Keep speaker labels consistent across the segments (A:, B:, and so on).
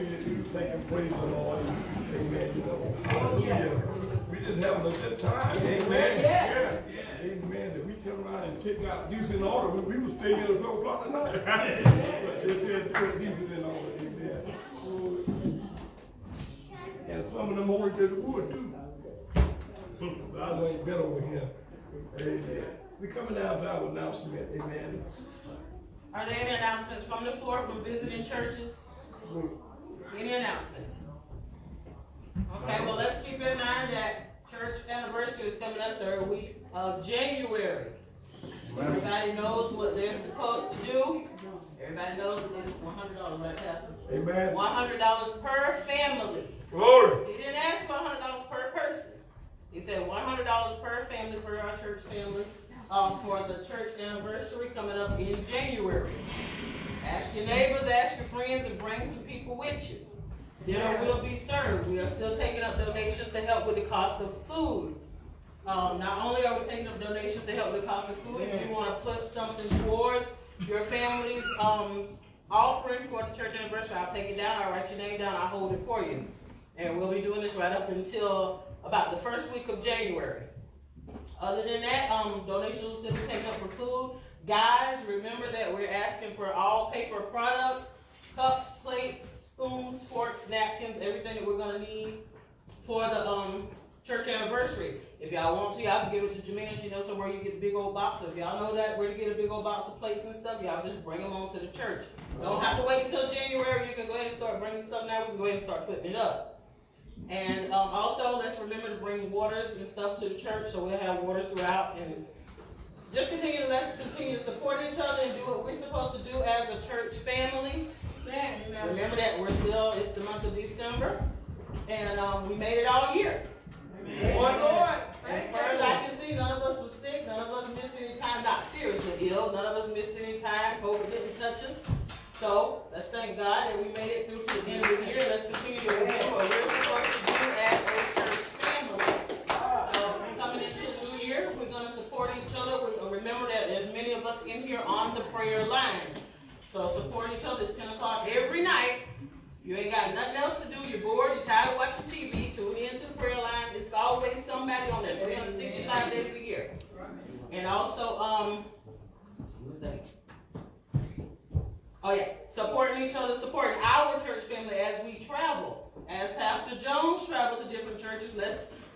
A: you thank and praise the Lord. Amen. You know, hallelujah. We just having a good time. Amen. Yeah. Amen. If we turn around and take out decent order, we would stay here at 12 o'clock tonight. But they said do it decent in order. Amen. And some of them always did the wood too. But I know ain't better over here. Amen. We coming down to our announcement. Amen.
B: Are there any announcements from the floor from visiting churches? Any announcements? Okay, well, let's keep in mind that church anniversary is coming up third week of January. Everybody knows what they're supposed to do. Everybody knows it's $100, right, Pastor?
A: Amen.
B: $100 per family.
A: Glory.
B: He didn't ask for $100 per person. He said $100 per family for our church family for the church anniversary coming up in January. Ask your neighbors, ask your friends, and bring some people with you. Dinner will be served. We are still taking up donations to help with the cost of food. Not only are we taking up donations to help with the cost of food, if you want to put something towards your family's offering for the church anniversary, I'll take it down, I'll write your name down, I'll hold it for you. And we'll be doing this right up until about the first week of January. Other than that, donations will still be taken up for food. Guys, remember that we're asking for all paper products, cups, plates, spoons, forks, napkins, everything that we're going to need for the church anniversary. If y'all want to, y'all can give it to Jamina. She knows somewhere you get a big old box. So if y'all know that where to get a big old box of plates and stuff, y'all just bring them on to the church. Don't have to wait until January. You can go ahead and start bringing stuff now. We can go ahead and start putting it up. And also, let's remember to bring waters and stuff to the church, so we'll have water throughout. And just let's continue to support each other and do what we're supposed to do as a church family. Remember that it's the month of December, and we made it all year. One Lord. As far as I can see, none of us was sick, none of us missed any time, not seriously ill, none of us missed any time, COVID didn't touch us. So, let's thank God that we made it through to the end of the year. Let's continue to do what we're supposed to do as a church family. So, coming into the new year, we're going to support each other. Remember that there's many of us in here on the prayer line. So, support each other. It's 10 o'clock every night. You ain't got nothing else to do. You're bored. You're tired of watching TV. Tune into the prayer line. It's always somebody on there 365 days a year. And also, supporting each other, supporting our church family as we travel. As Pastor Jones travels to different churches,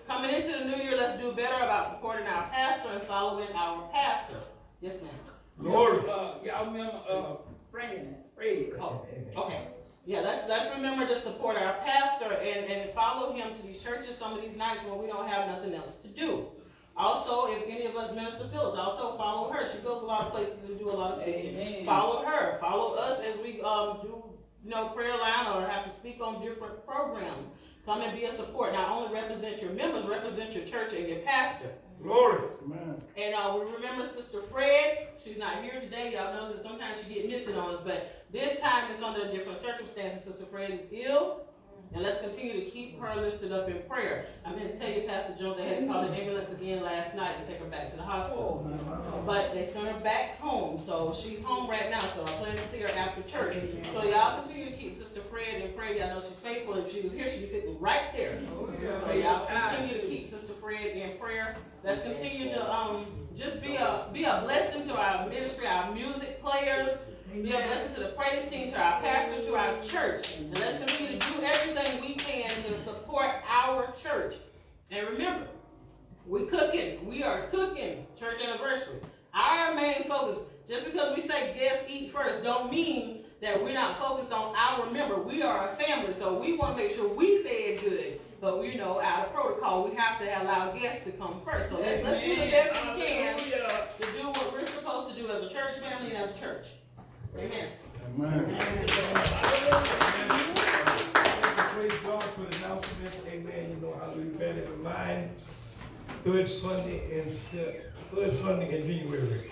B: coming into the new year, let's do better about supporting our pastor and following our pastor. Yes, ma'am.
A: Lord.
C: Y'all remember Fred.
B: Oh, okay. Yeah, let's remember to support our pastor and follow him to these churches some of these nights when we don't have nothing else to do. Also, if any of us, Minister Phillips, also follow her. She goes a lot of places and do a lot of speaking. Amen. Follow her. Follow us as we do prayer line or have to speak on different programs. Come and be a support. Not only represent your members, represent your church and your pastor.
A: Glory. Amen.
B: And we remember Sister Fred. She's not here today. Y'all know that sometimes she get missing on us, but this time it's under different circumstances. Sister Fred is ill. And let's continue to keep her lifted up in prayer. I meant to tell you, Pastor Jones, they had to call the ambulance again last night to take her back to the hospital. But they sent her back home. So she's home right now. So I plan to see her after church. So y'all continue to keep Sister Fred in prayer. Y'all know she's faithful. If she was here, she'd be sitting right there. So y'all continue to keep Sister Fred in prayer. Let's continue to just be a blessing to our ministry, our music players. Be a blessing to the praise team, to our pastor, to our church. And let's continue to do everything we can to support our church. And remember, we are cooking church anniversary. Our main focus, just because we say guests eat first, don't mean that we're not focused on our member. We are a family, so we want to make sure we fed good. But out of protocol, we have to allow guests to come first. So let's do the best we can to do what we're supposed to do as a church family and as a church. Amen.
A: Amen. Praise God for the announcement. Amen. You know how we bear it in mind. Third Sunday in January.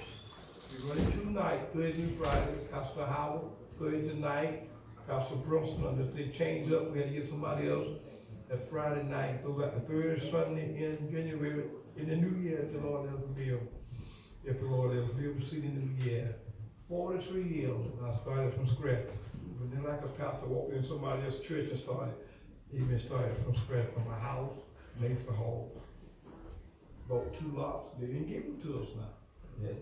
A: We're running 2 nights, Thursday and Friday. Pastor Howard, Thursday night. Pastor Brunson, if they change up, we had to get somebody else that Friday night. So that the third Sunday in January, in the new year, if the Lord has revealed. If the Lord has revealed, we see in the new year. 43 years, I started from scratch. But then like a pastor walked in somebody else's church and started from scratch from a house, Mason Hall. Bought 2 lots, they didn't give them to us now. Yeah.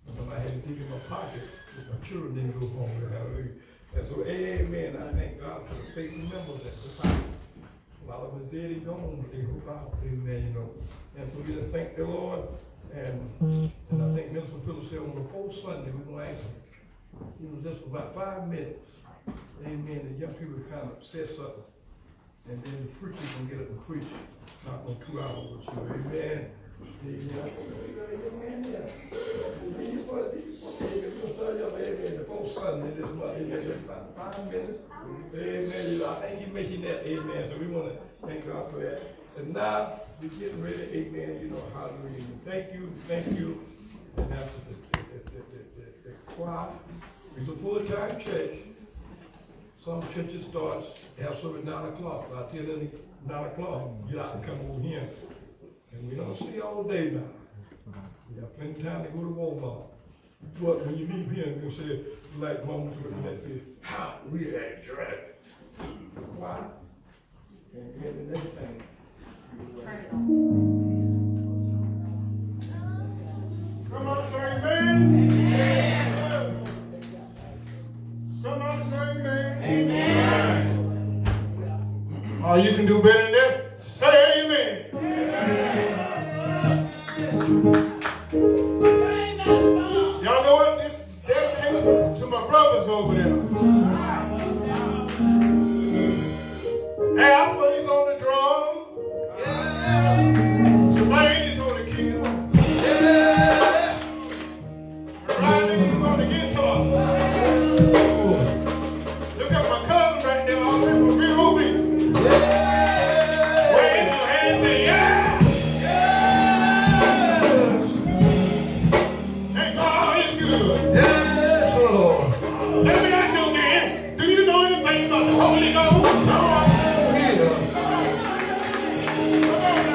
A: But I had to dig in my pocket, because my children didn't go home with hallelujah. And so, amen, I thank God for the faithful members at the time. A lot of them is dead and gone, but they hope out, amen, you know. And so we just thank the Lord, and I think Minister Phillips said on the 4th Sunday, we're going to ask him, you know, just for about 5 minutes, amen, the young people kind of say something, and then the preacher can get up and preach, not on 2 hours or so, amen. Amen, yeah. Amen, the 4th Sunday this month, amen, about 5 minutes, amen, you know, I think he mentioned that, amen, so we want to thank God for that. And now, we're getting ready, amen, you know, hallelujah. Thank you, and that's the choir. It's a full-time church. Some churches start, have service at 9 o'clock. So I tell them 9 o'clock, get out and come over here. And we don't stay all day now. We have plenty of time to go to Walmart. But when you leave here, you're going to say, like Mama was looking at this, how we at church? Why? And the next thing.
D: Come on, say amen. Amen. Somebody say amen. Amen. Oh, you can do better than that. Say amen. Y'all know what? This dedicated to my brothers over there. Hey, I plays on the drum. Wayne is on the keyboard. Riley is on the guitar. Look at my cousin right there, all in my real Ruby. Wayne will hand me, yeah! Thank God it's good. Yes, Lord. Let me ask you again, do you know anything about the Holy Ghost? No.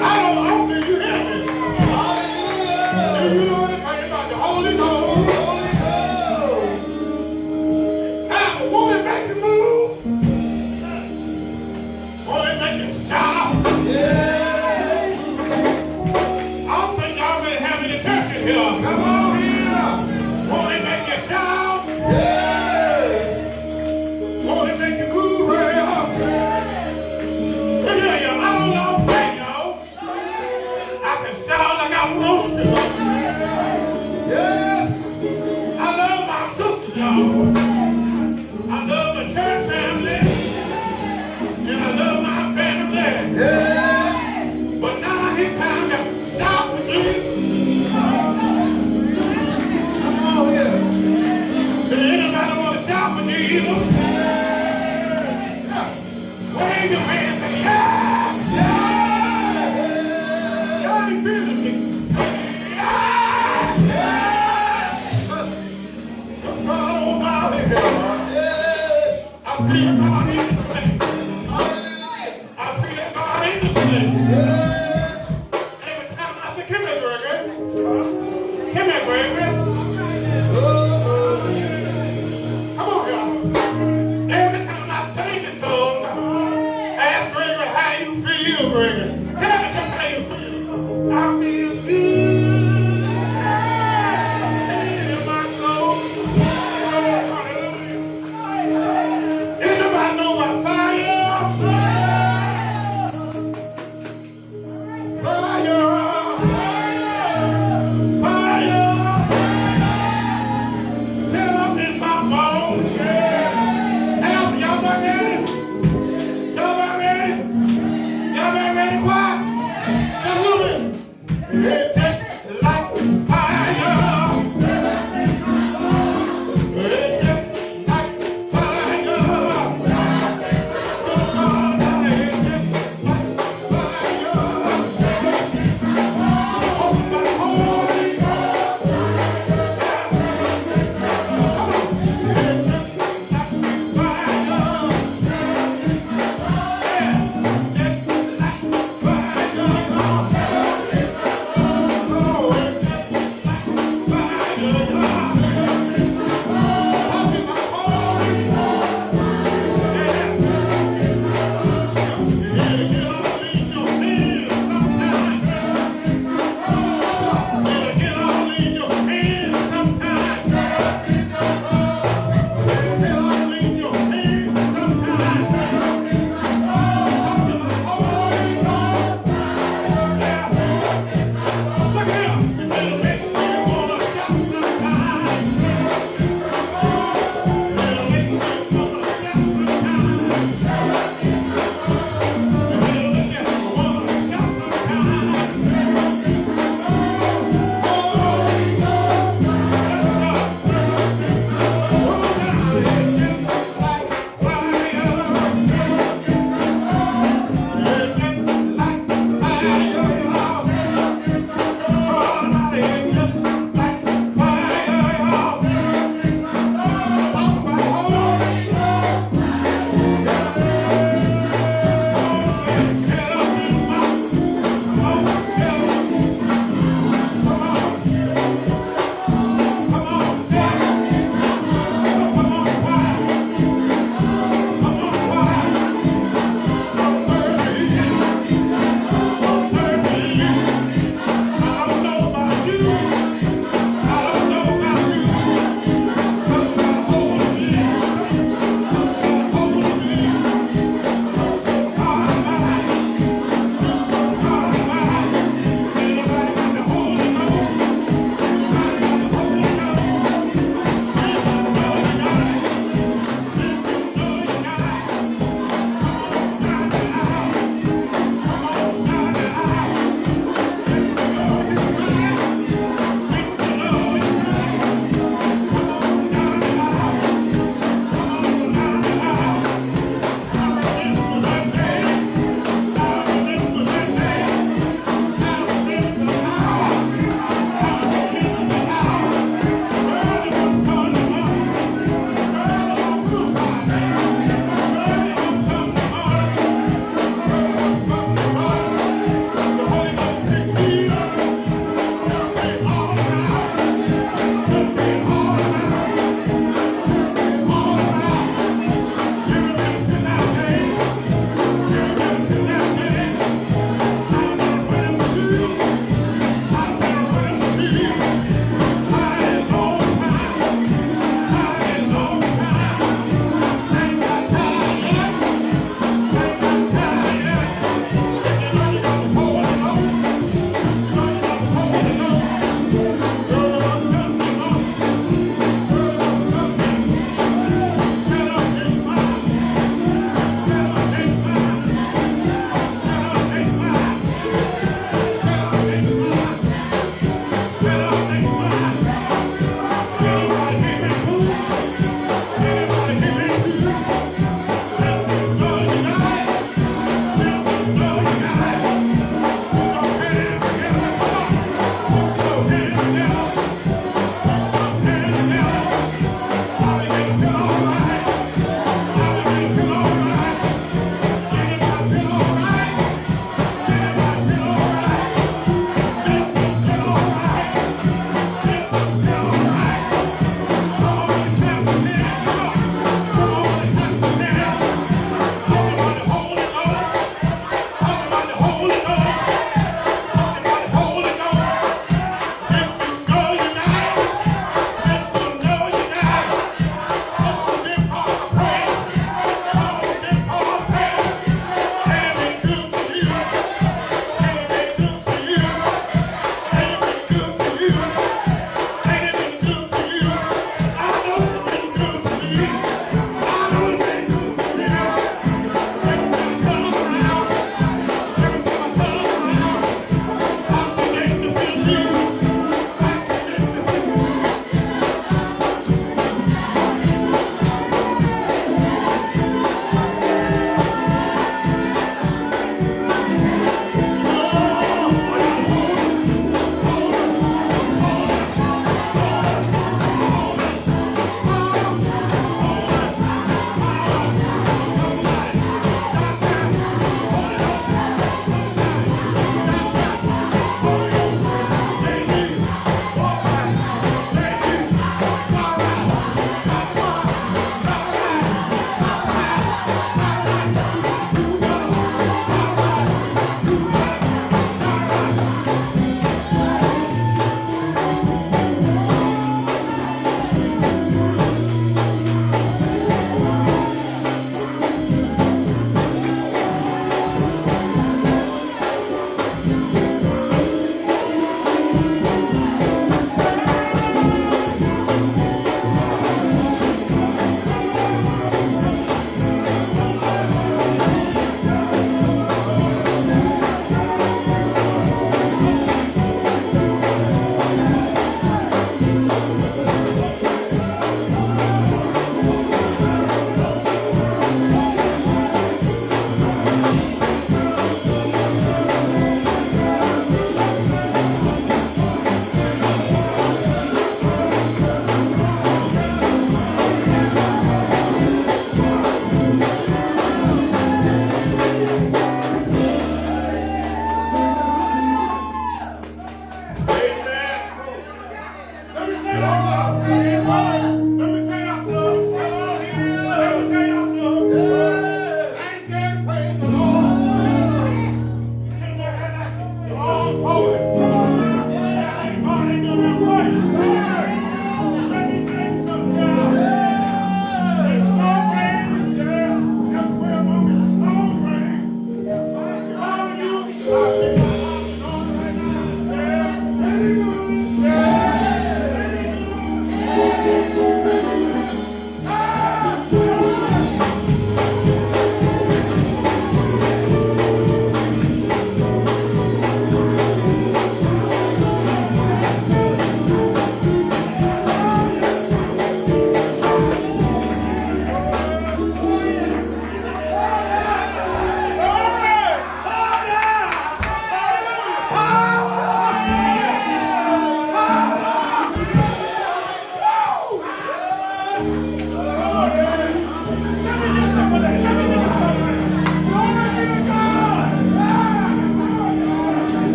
D: I don't think you hear me. Do you know anything about the Holy Ghost? I want to make you move. Want to make you shout. I don't think y'all been having a church here. Come on here. Want to make you shout. Want to make you move right up. Yeah, I don't know. Sound like I want to. Yes. I love my sisters, y'all. I love my church family. And I love my family. Yes. But now it's time to stop with me. Come on here. Does anybody want to stop with Jesus? Wave your hands and yeah! Yeah! I feel God in this place. I feel God in this place. Every time I say, come here, Gregory. Come here, Gregory. Come on, y'all. Every time I sing this song, ask Gregory how you feel, Gregory. Tell me how you feel. I feel good. In my soul. Anybody know what fire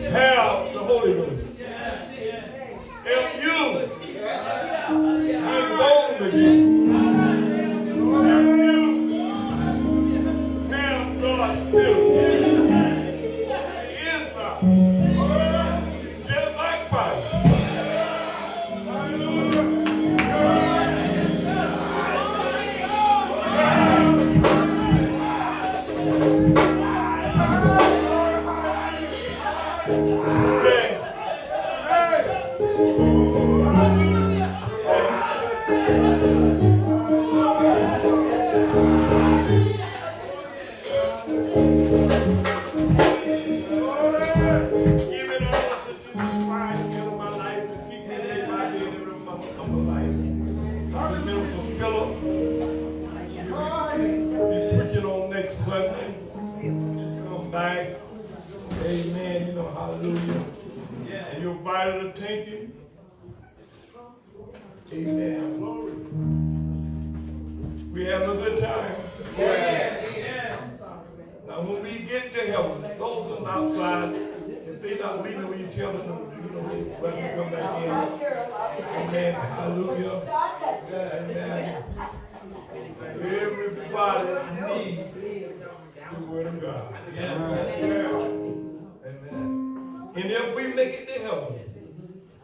A: Have the Holy Ghost. If you are born again, have God's Spirit, He is God, just like Christ. Amen. You know, hallelujah. And your vital attention. Amen. Glory. We having a good time. Now, when we get to heaven, those of them outside, if they're not leaving when you tell them, you know, let them come back in. Amen. Hallelujah. Amen. Everybody needs the Word of God. Amen. And if we make it to heaven,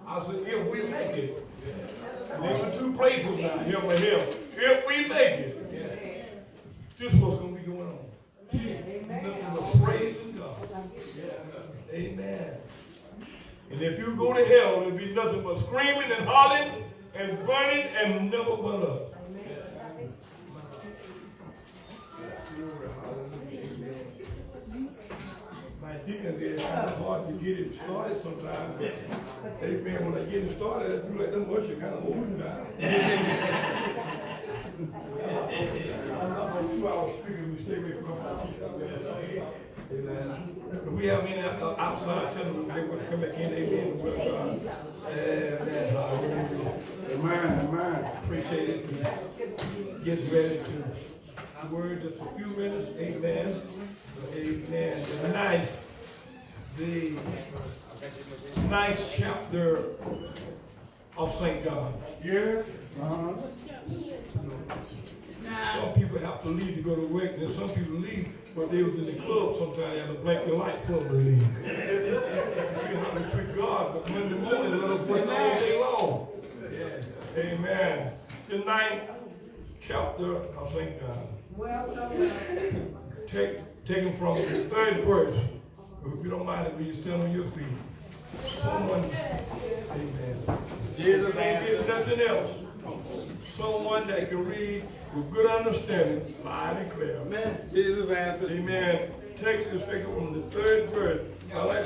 A: I said, if we make it, there are two places now, heaven and hell. If we make it, just what's going to be going on. Nothing but praising God. Amen. And if you go to hell, it'll be nothing but screaming and hollering and burning and never but up. My deacon said it's kind of hard to get it started sometimes. Amen. When I get it started, I do let them worship kind of hold it down. I'm not going to 2 hours speaking, we stay away from Amen. But we have many outside telling them they want to come back in. Amen. Amen. Amen. Appreciate it. Get ready to word just a few minutes. Amen. Amen. The nice chapter of St. John. Yeah. Some people have to leave to go to work, and some people leave, but they was in the club sometimes at a blanket light club to leave. You have to treat God, but Monday morning, let us work all day long. Yeah. Amen. The 9th chapter of St. John. Taken from the 3rd verse. If you don't mind it, will you stand on your feet? Someone, amen. Jesus answered, nothing else. Someone that can read with good understanding, I declare. Amen. Jesus answered, amen. Text is taken from the 3rd verse. I like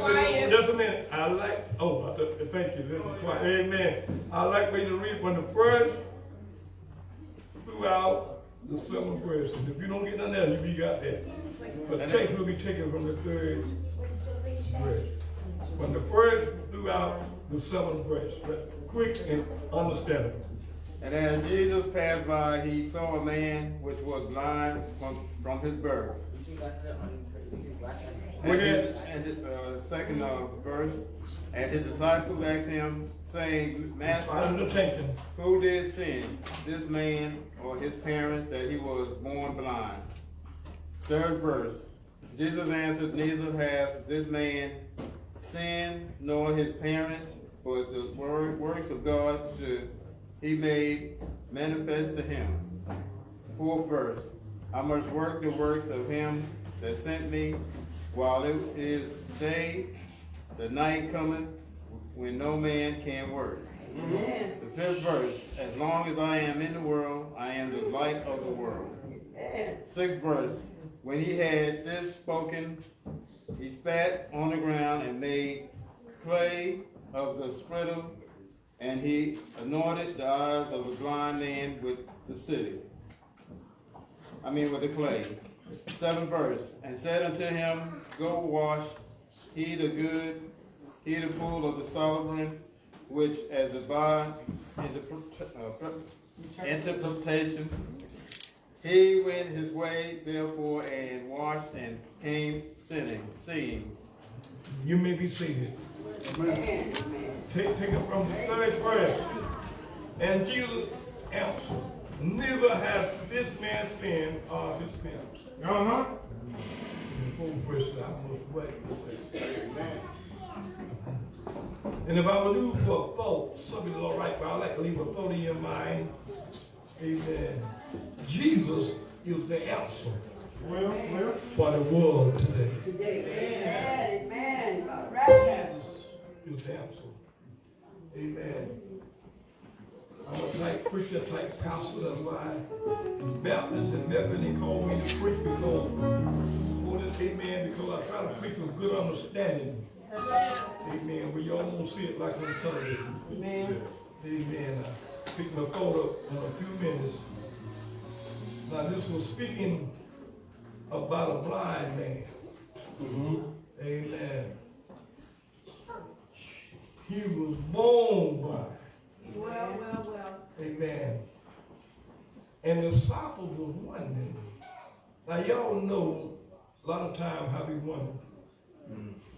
A: just a minute. Thank you. This is quiet. Amen. I like for you to read from the 1st throughout the 7th verse. And if you don't get none of that, you got that. But the text will be taken from the 3rd verse. From the 1st throughout the 7th verse. But quick and understandable.
E: And as Jesus passed by, he saw a man which was blind from his birth. And the second verse, and his disciples asked him, saying, Master, who did sin, this man or his parents, that he was born blind? Third verse, Jesus answered, neither hath this man sinned nor his parents, but the works of God should he made manifest to him. Fourth verse, I must work the works of him that sent me, while it is day, the night cometh when no man can work. Amen. The fifth verse, as long as I am in the world, I am the light of the world. Amen. Sixth verse, when he had this spoken, he spat on the ground and made clay of the spittle, and he anointed the eyes of a blind man with the clay. Seventh verse, and said unto him, go wash he the pool of the Solomon, which as a by interpretation, he went his way therefore and washed and came seeing.
A: You may be seated. Amen. Take it from the third verse. And Jesus answered, neither has this man sinned or his parents. And if I would lose for a thought, something is all right, but I like to leave a thought in your mind. Amen. Jesus is the answer for the world today.
F: Amen. All right.
A: Jesus is the answer. Amen. I'm a type preacher, type pastor. That's why Baptists and Methodist call me to preach before. Amen. Because I try to preach with good understanding. Amen. But y'all won't see it like on television. Amen. Amen. I pick my thought up in a few minutes. Now this was speaking about a blind man. Amen. He was born blind.
F: Well.
A: Amen. And the disciples was wondering. Now y'all know a lot of times how we wonder.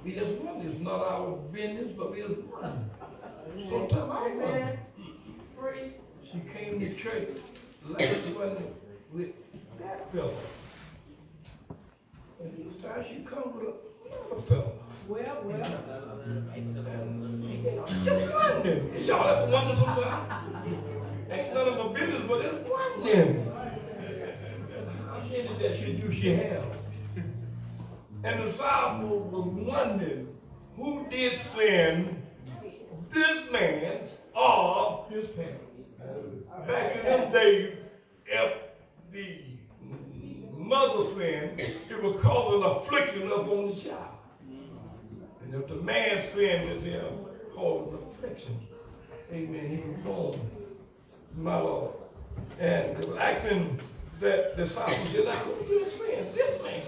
A: We just wonder. It's not our business, but we just wonder. Sometimes I wonder. She came to church last Sunday with that fella. And this time she come with another fella.
F: Well.
A: Y'all have to wonder sometimes. Ain't none of my business, but it's wondering. How many that she have? And the disciple was wondering who did sin, this man or his parents. Back in them days, if the mother sinned, it was causing affliction upon the child. And if the man sinned, it's him causing affliction. Amen. He was born, my Lord. And they were asking that disciple said, now who did sin? This man.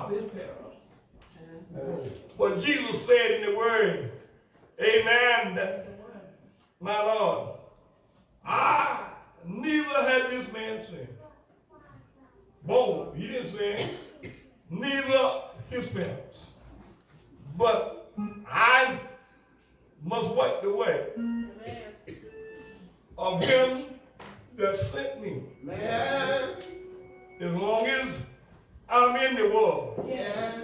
A: His parents. But Jesus said in the word, amen, that, my Lord, neither had this man sinned. Born, he didn't sin, neither his parents. But I must wipe the way of him that sent me. As long as I'm in the world. Yes.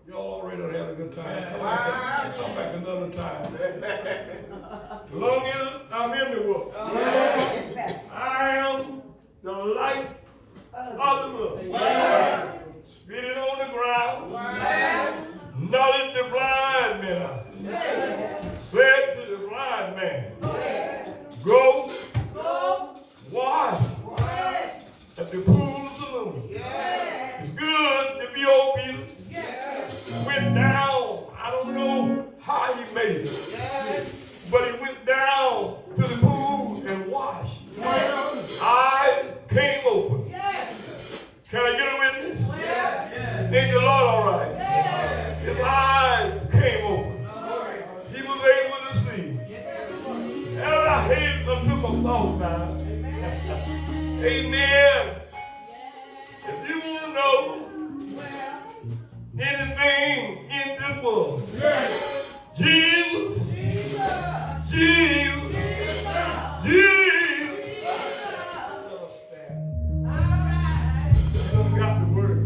A: Y'all already done had a good time. Come back another time. As long as I'm in the world. I am the light of the world. Spit it on the ground. Nodded the blind man. Said to the blind man, go wash at the pool of Siloam. It's good to be obedient. Went down. I don't know how he made it. But he went down to the pool and washed. Eyes came open. Can I get a witness? Thank the Lord, all right. His eyes came open. He was was. Jesus. Jesus. Jesus. Got the word.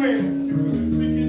A: Thank you.